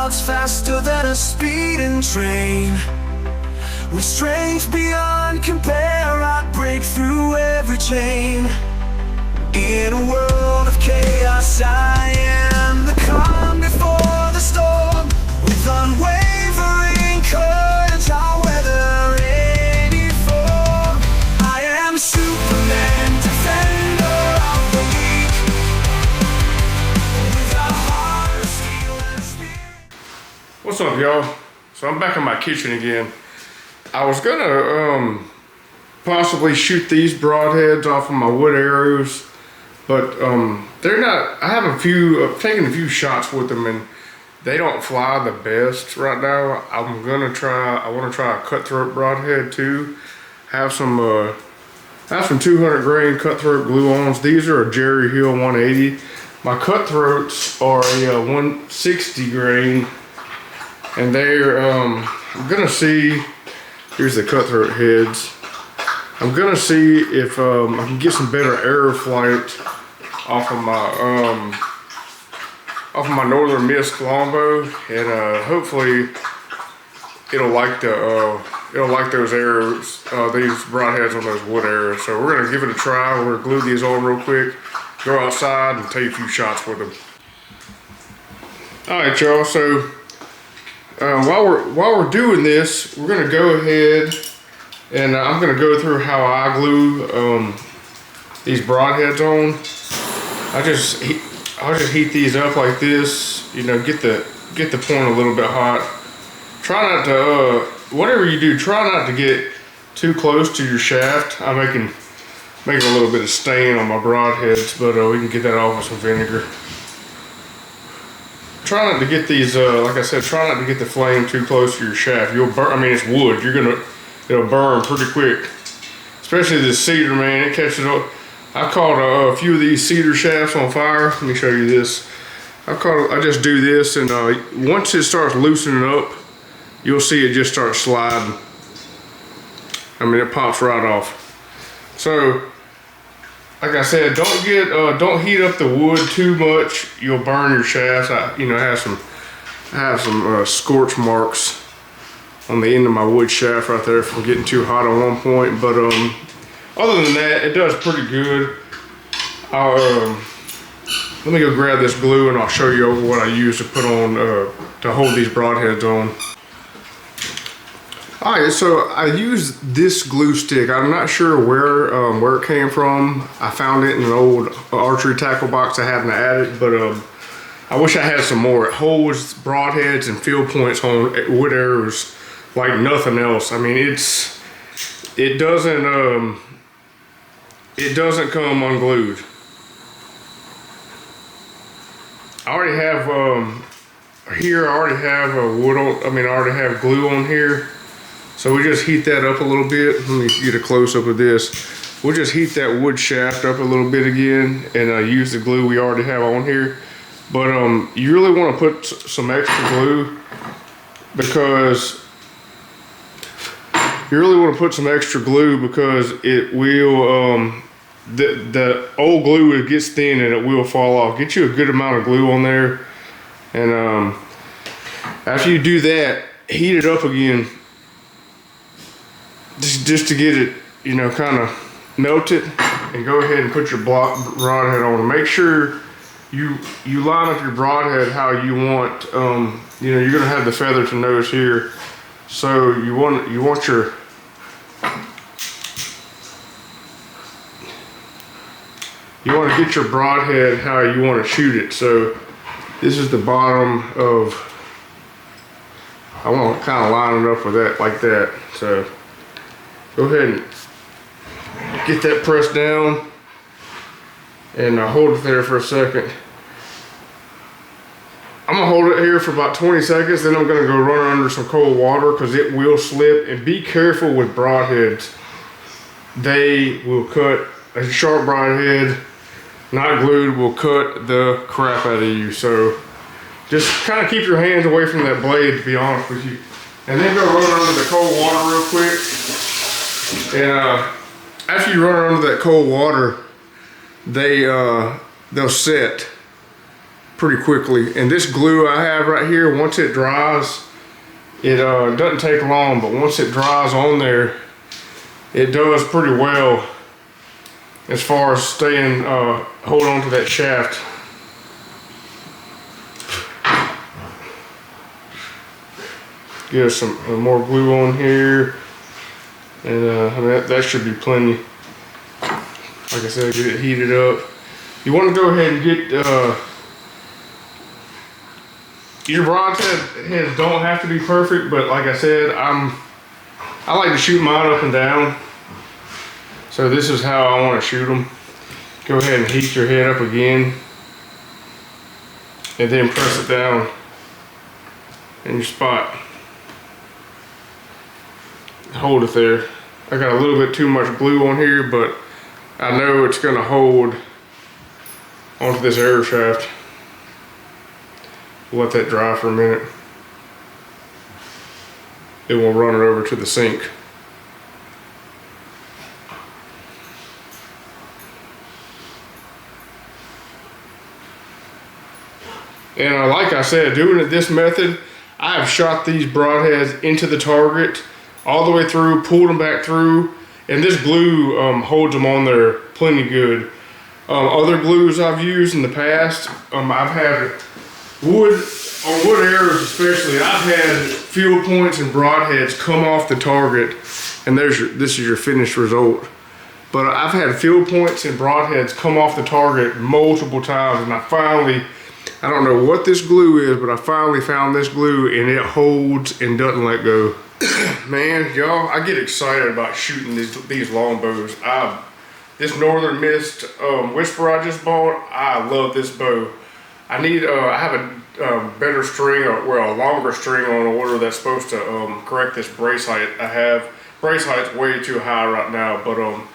clouds faster than a speeding train. With strength beyond compare, I'd break through every chain. In a world of chaos, I am the calm before the storm. With unwavering courage, I'll weather any form. I am Superman, defender of the weak. With a heart of steel and spirit. What's up, y'all? So I'm back in my kitchen again. I was gonna possibly shoot these broadheads off of my wood arrows, but they're not. I have I've taken a few shots with them and they don't fly the best right now. I want to try a Cutthroat Broadhead too. Have some 200 grain Cutthroat glue-ons. These are a Jerry Hill 180. My Cutthroats are a 160 grain, and they're I'm gonna see. Here's the Cutthroat heads. I'm gonna see if I can get some better arrow flight off of my Northern Mist Longbow, and hopefully it'll like those arrows, these broadheads on those wood arrows. So we're gonna give it a try. We're gonna glue these on real quick, go outside and take a few shots with them. All right, y'all. So while we're doing this, we're gonna go ahead and I'm gonna go through how I glue these broadheads on. I'll just heat these up like this, you know, get the point a little bit hot. Try not to whatever you do, try not to get too close to your shaft. I'm making a little bit of stain on my broadheads, but we can get that off with some vinegar. Try not to get these, like I said, try not to get the flame too close to your shaft. You'll burn. I mean, it's wood. It'll burn pretty quick. Especially this cedar, man. It catches up. I caught a few of these cedar shafts on fire. Let me show you this. I just do this, and once it starts loosening up, you'll see it just start sliding. I mean, it pops right off. So, like I said, don't heat up the wood too much. You'll burn your shafts. I have some scorch marks on the end of my wood shaft right there from getting too hot at one point. But other than that, it does pretty good. Let me go grab this glue and I'll show you what I use to put on to hold these broadheads on. All right, so I use this glue stick. I'm not sure where it came from. I found it in an old archery tackle box I hadn't added, but I wish I had some more. It holds broadheads and field points on wood arrows like nothing else. I mean, it doesn't come unglued. I already have here. I already have I already have glue on here. So we just heat that up a little bit. Let me get a close up of this. We'll just heat that wood shaft up a little bit again and use the glue we already have on here. But you really want to put some extra glue because it will, the old glue, it gets thin and it will fall off. Get you a good amount of glue on there. And after you do that, heat it up again. Just to get it, you know, kind of melted, and go ahead and put your broadhead on. Make sure you line up your broadhead how you want. You know, you're gonna have the feather to nose here, so you want to get your broadhead how you want to shoot it. So this is the bottom of. I want to kind of line it up with that like that. So. Go ahead and get that pressed down and hold it there for a second. I'm gonna hold it here for about 20 seconds, then I'm gonna go run under some cold water because it will slip. And be careful with broadheads. They will cut. A sharp broadhead, not glued, will cut the crap out of you. So just kind of keep your hands away from that blade, to be honest with you. And then go run under the cold water real quick. And after you run under that cold water, they'll set pretty quickly. And this glue I have right here, once it dries, it doesn't take long, but once it dries on there, it does pretty well as far as staying, hold on to that shaft. Get us some more glue on here, and I mean, that should be plenty. Like I said, get it heated up. You want to go ahead and get your broadheads don't have to be perfect, but like I said, I like to shoot mine up and down. So this is how I want to shoot them. Go ahead and heat your head up again, and then press it down in your spot. Hold it there. I got a little bit too much glue on here, but I know it's going to hold onto this arrow shaft. We'll let that dry for a minute. Then we'll run it over to the sink. And like I said, doing it this method, I have shot these broadheads into the target all the way through, pulled them back through, and this glue holds them on there plenty good. Other glues I've used in the past, I've had wood arrows especially, I've had field points and broadheads come off the target, and this is your finished result. But I've had field points and broadheads come off the target multiple times, and I don't know what this glue is, but I finally found this glue, and it holds and doesn't let go. Man, y'all, I get excited about shooting these longbows. This Northern Mist Whisper I just bought, I love this bow. I have a better string, or a longer string on order that's supposed to correct this brace height I have. Brace height's way too high right now, but I'm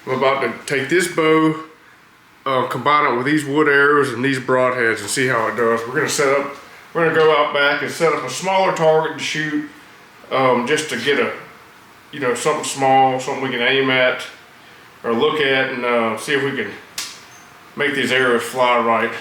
about to take this bow, combine it with these wood arrows and these broadheads and see how it does. We're gonna go out back and set up a smaller target to shoot, just to get something small, something we can aim at or look at, and see if we can make these arrows fly right.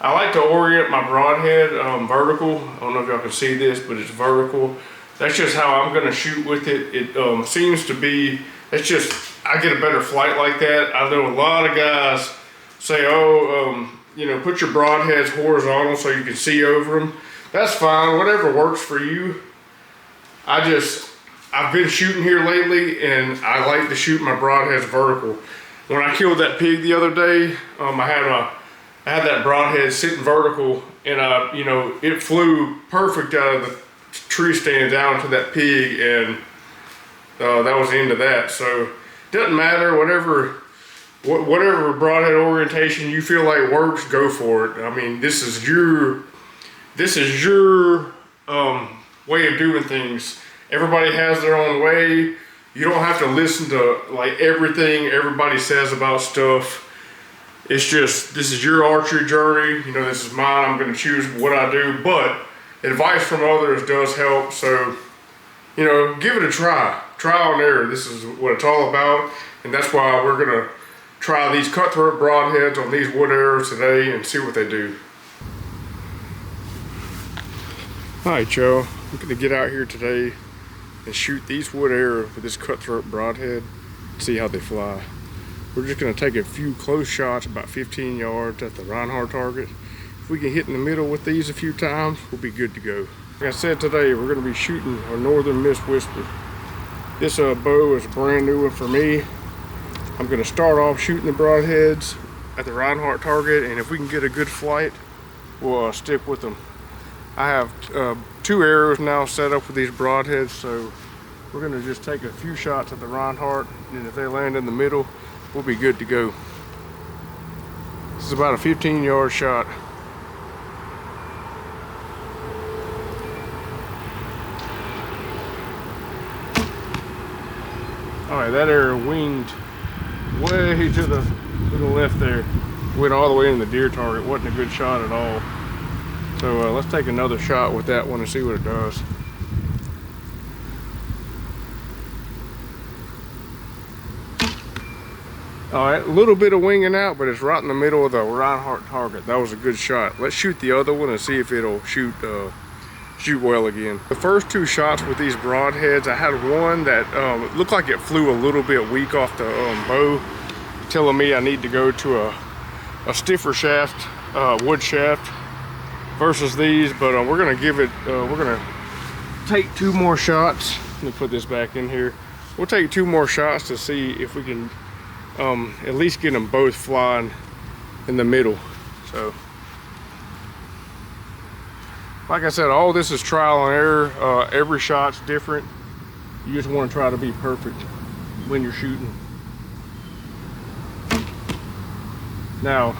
I like to orient my broadhead vertical. I don't know if y'all can see this, but it's vertical. That's just how I'm gonna shoot with it. It seems to be, I get a better flight like that. I know a lot of guys say, put your broadheads horizontal so you can see over them. That's fine, whatever works for you. I've been shooting here lately, and I like to shoot my broadheads vertical. When I killed that pig the other day, I had that broadhead sitting vertical, and it flew perfect out of the tree stand down to that pig, and that was the end of that. So it doesn't matter, whatever broadhead orientation you feel like works, go for it. I mean, this is your way of doing things. Everybody has their own way. You don't have to listen to like everything everybody says about stuff. It's just, this is your archery journey. This is mine. I'm going to choose what I do, but advice from others does help. So, give it a try. Trial and error. This is what it's all about. And that's why we're going to try these cutthroat broadheads on these wood arrows today and see what they do. Alright, y'all. I'm going to get out here today and shoot these wood arrows with this cutthroat broadhead, see how they fly. We're just going to take a few close shots, about 15 yards at the Reinhardt target. If we can hit in the middle with these a few times, we'll be good to go. Like I said, today we're going to be shooting our Northern Mist Whisper. This bow is a brand new one for me. I'm going to start off shooting the broadheads at the Reinhardt target, and if we can get a good flight, we'll stick with them. I have 2 arrows now set up with these broadheads, so we're going to just take a few shots at the Reinhardt, and if they land in the middle, we'll be good to go. This is about a 15-yard shot. Alright, that arrow winged way to the left there. Went all the way in the deer target. Wasn't a good shot at all. So let's take another shot with that one and see what it does. All right, a little bit of winging out, but it's right in the middle of the Reinhardt target. That was a good shot. Let's shoot the other one and see if it'll shoot well again. The first two shots with these broadheads, I had one that looked like it flew a little bit weak off the bow, telling me I need to go to a stiffer shaft, wood shaft versus these. But we're gonna give it, we're gonna take 2 more shots. Let me put this back in here. We'll take 2 more shots to see if we can at least get them both flying in the middle. So, like I said, all this is trial and error. Every shot's different. You just want to try to be perfect when you're shooting. Now,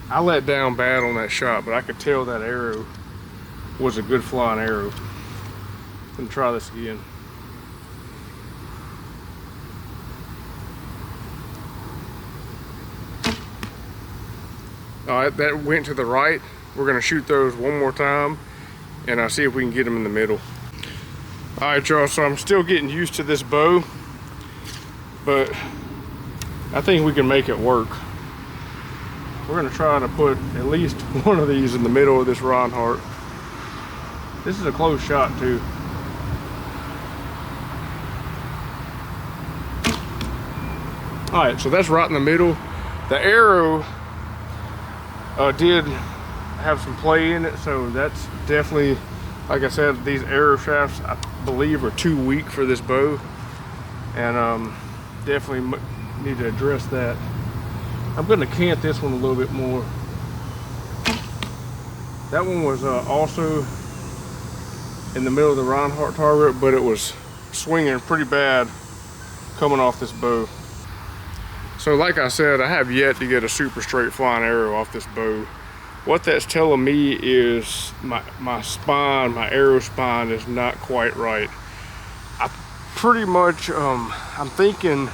I let down bad on that shot, but I could tell that arrow was a good flying arrow. Let me try this again. All right, that went to the right. We're gonna shoot those one more time and I'll see if we can get them in the middle. All right, y'all, so I'm still getting used to this bow, but I think we can make it work. We're gonna try to put at least one of these in the middle of this Reinhardt. This is a close shot too. All right, so that's right in the middle. The arrow did have some play in it, so that's definitely, like I said, these arrow shafts I believe are too weak for this bow, and definitely need to address that. I'm going to cant this one a little bit more. That one was also in the middle of the Reinhardt target, but it was swinging pretty bad coming off this bow. So like I said, I have yet to get a super straight flying arrow off this bow. What that's telling me is my spine, my arrow spine is not quite right. I pretty much, I'm thinking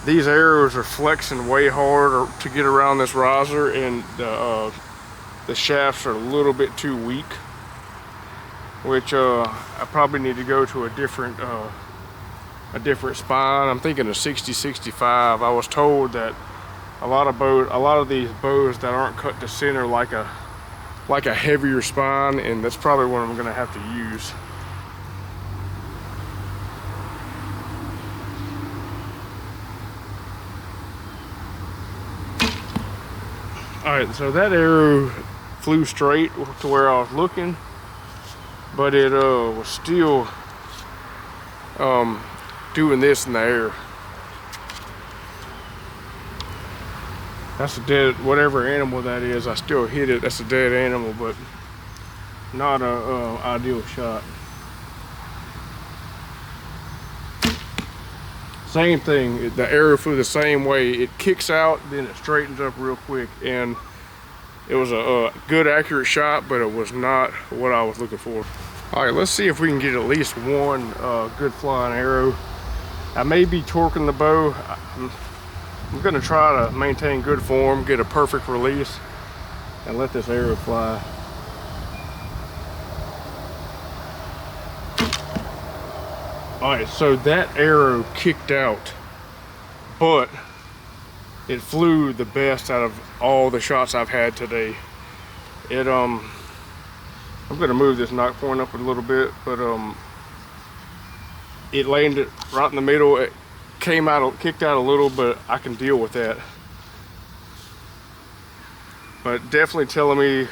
these arrows are flexing way hard to get around this riser, and the shafts are a little bit too weak, which I probably need to go to a different spine. I'm thinking a 60-65. I was told that a lot of these bows that aren't cut to center like a heavier spine, and that's probably what I'm gonna have to use. All right, so that arrow flew straight to where I was looking, but it was still doing this in the air. That's a dead, whatever animal that is, I still hit it. That's a dead animal, but not a ideal shot. Same thing, the arrow flew the same way. It kicks out, then it straightens up real quick, and it was a good accurate shot, but it was not what I was looking for. All right, let's see if we can get at least one good flying arrow. I may be torquing the bow. I'm gonna try to maintain good form, get a perfect release, and let this arrow fly. All right, so that arrow kicked out, but it flew the best out of all the shots I've had today. I'm gonna move this knock point up a little bit, but it landed right in the middle. It kicked out a little, but I can deal with that. But definitely telling me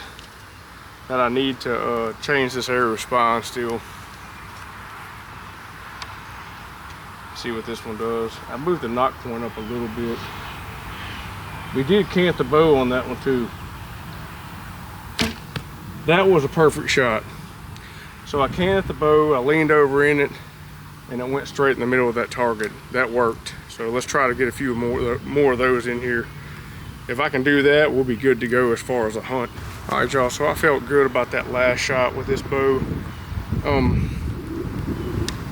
that I need to change this arrow spine still. See what this one does. I moved the knock point up a little bit. We did cant the bow on that one too. That was a perfect shot. So I canted the bow, I leaned over in it, and it went straight in the middle of that target. That worked. So let's try to get a few more of those in here. If I can do that, we'll be good to go as far as a hunt. All right, y'all, so I felt good about that last shot with this bow.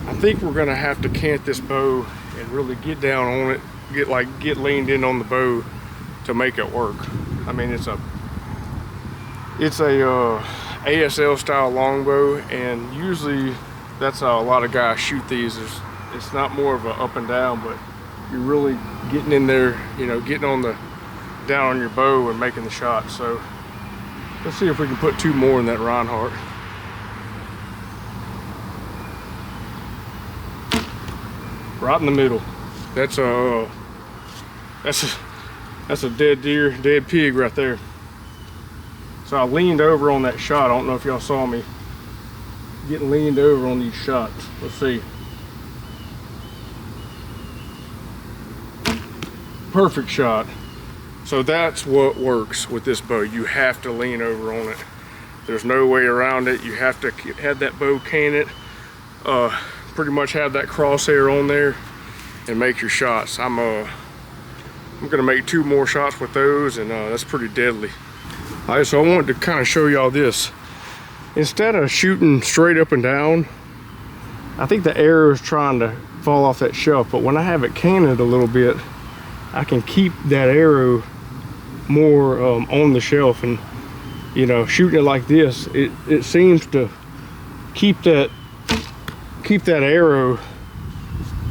I think we're gonna have to cant this bow and really get down on it, get leaned in on the bow to make it work. I mean, it's a ASL style longbow, and usually that's how a lot of guys shoot these. It's not more of a up and down, but you're really getting in there, you know, getting on the down on your bow and making the shot. So let's see if we can put 2 more in that Reinhardt. Right in the middle. That's a dead deer, dead pig right there. So I leaned over on that shot. I don't know if y'all saw me getting leaned over on these shots. Let's see. Perfect shot. So that's what works with this bow. You have to lean over on it. There's no way around it. You have to have that bow canted, pretty much have that crosshair on there and make your shots. I'm gonna make 2 more shots with those, and that's pretty deadly. All right, so I wanted to kind of show y'all this. Instead of shooting straight up and down, I think the arrow is trying to fall off that shelf, but when I have it canted a little bit, I can keep that arrow more on the shelf. And you know, shooting it like this, it seems to keep that arrow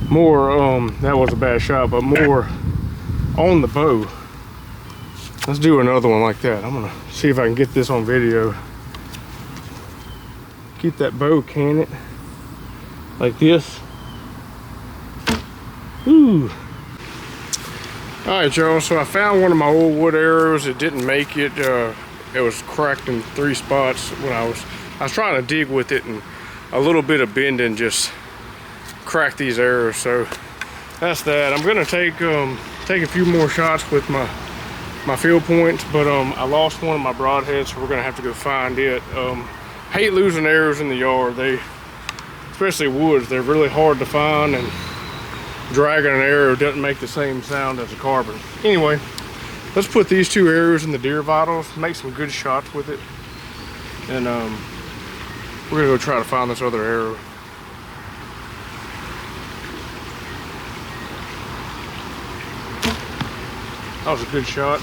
more, that was a bad shot, but more on the bow. Let's do another one like that. I'm gonna see if I can get this on video. Keep that bow canted like this. Ooh. All right, y'all, so I found one of my old wood arrows. It didn't make it. It was cracked in 3 spots when I was trying to dig with it, and a little bit of bending just cracked these arrows. So that's that. I'm gonna take a few more shots with my field points, but I lost one of my broadheads, so we're gonna have to go find it. Hate losing arrows in the yard. They, especially woods, they're really hard to find, and dragging an arrow doesn't make the same sound as a carbon. Anyway, let's put these 2 arrows in the deer vitals, make some good shots with it, and we're gonna go try to find this other arrow. That was a good shot.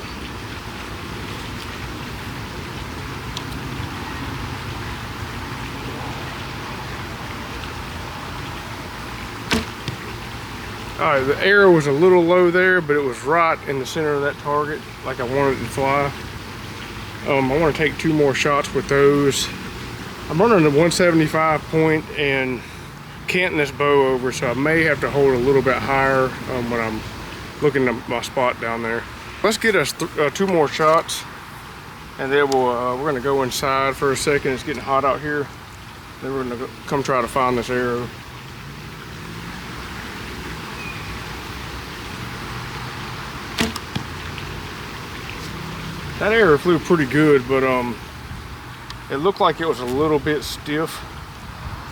All right, the arrow was a little low there, but it was right in the center of that target, like I wanted it to fly. I want to take 2 more shots with those. I'm running a 175 point and canting this bow over, so I may have to hold a little bit higher when I'm looking at my spot down there. Let's get us 2 more shots, and then we're gonna go inside for a second. It's getting hot out here. Then we're gonna come try to find this arrow. That arrow flew pretty good, but it looked like it was a little bit stiff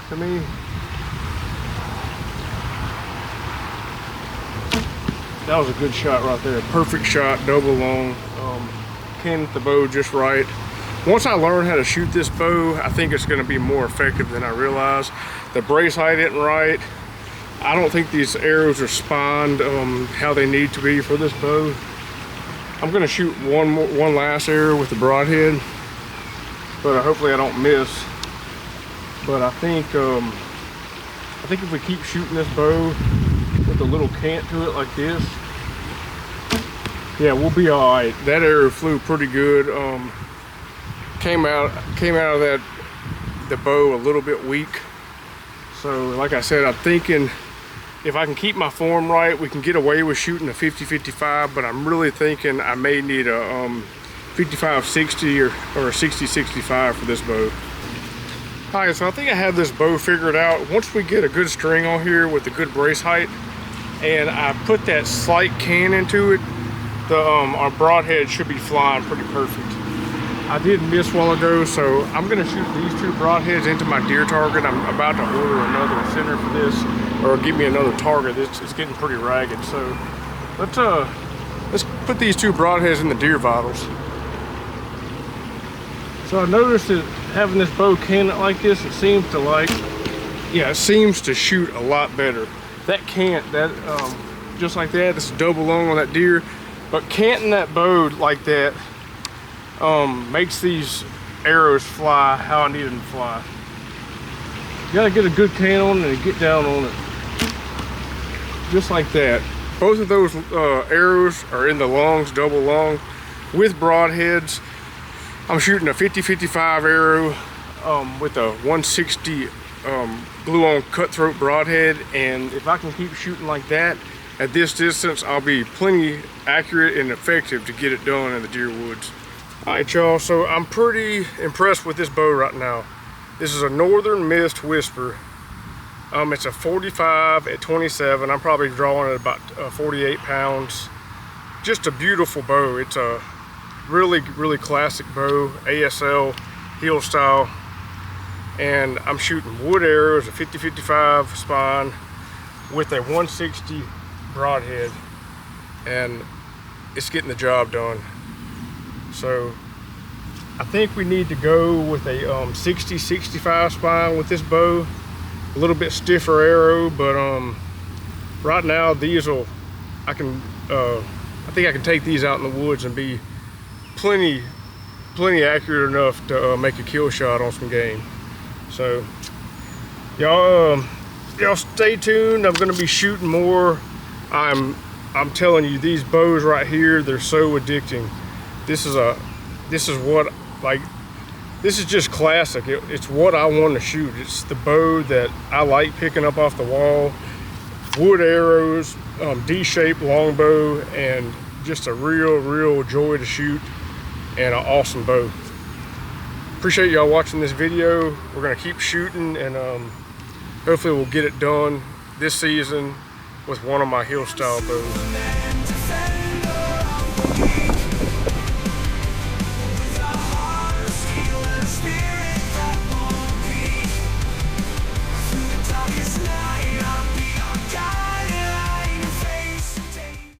to me. That was a good shot right there. Perfect shot, double long. Canted the bow just right. Once I learn how to shoot this bow, I think it's gonna be more effective than I realized. The brace height isn't right. I don't think these arrows are spined how they need to be for this bow. I'm gonna shoot one last arrow with the broadhead, but hopefully I don't miss. But I think if we keep shooting this bow with a little cant to it like this, yeah, we'll be all right. That arrow flew pretty good. Came out of the bow a little bit weak. So like I said, I'm thinking if I can keep my form right, we can get away with shooting a 50-55, but I'm really thinking I may need a 55-60 or a 60-65 for this bow. All right, so I think I have this bow figured out. Once we get a good string on here with a good brace height, and I put that slight can into it, our broadhead should be flying pretty perfect. I did miss a while ago, so I'm gonna shoot these 2 broadheads into my deer target. I'm about to order another center for this, or give me another target. It's getting pretty ragged. So let's put these 2 broadheads in the deer vitals. So I noticed that having this bow canted like this, it seems to shoot a lot better. That cant, just like that, it's double long on that deer, but canting that bow like that makes these arrows fly how I need them to fly. You gotta get a good can on it and get down on it. Just like that. Both of those arrows are in the longs, double long, with broadheads. I'm shooting a 50-55 arrow with a 160 glue-on cutthroat broadhead, and if I can keep shooting like that at this distance, I'll be plenty accurate and effective to get it done in the deer woods. All right, y'all, so I'm pretty impressed with this bow right now. This is a Northern Mist Whisper. It's a 45 at 27. I'm probably drawing at about 48 pounds. Just a beautiful bow. It's a really, really classic bow, ASL heel style. And I'm shooting wood arrows, a 50-55 spine with a 160 broadhead. And it's getting the job done. So I think we need to go with a 60-65 spine with this bow. A little bit stiffer arrow, but right now these will, I think I can take these out in the woods and be plenty accurate enough to make a kill shot on some game. So y'all stay tuned. I'm gonna be shooting more. I'm telling you, these bows right here, they're so addicting. This is just classic. It's what I want to shoot. It's the bow that I like picking up off the wall. Wood arrows, D-shaped longbow, and just a real joy to shoot, and an awesome bow. Appreciate y'all watching this video. We're gonna keep shooting, and hopefully we'll get it done this season with one of my heel style bows.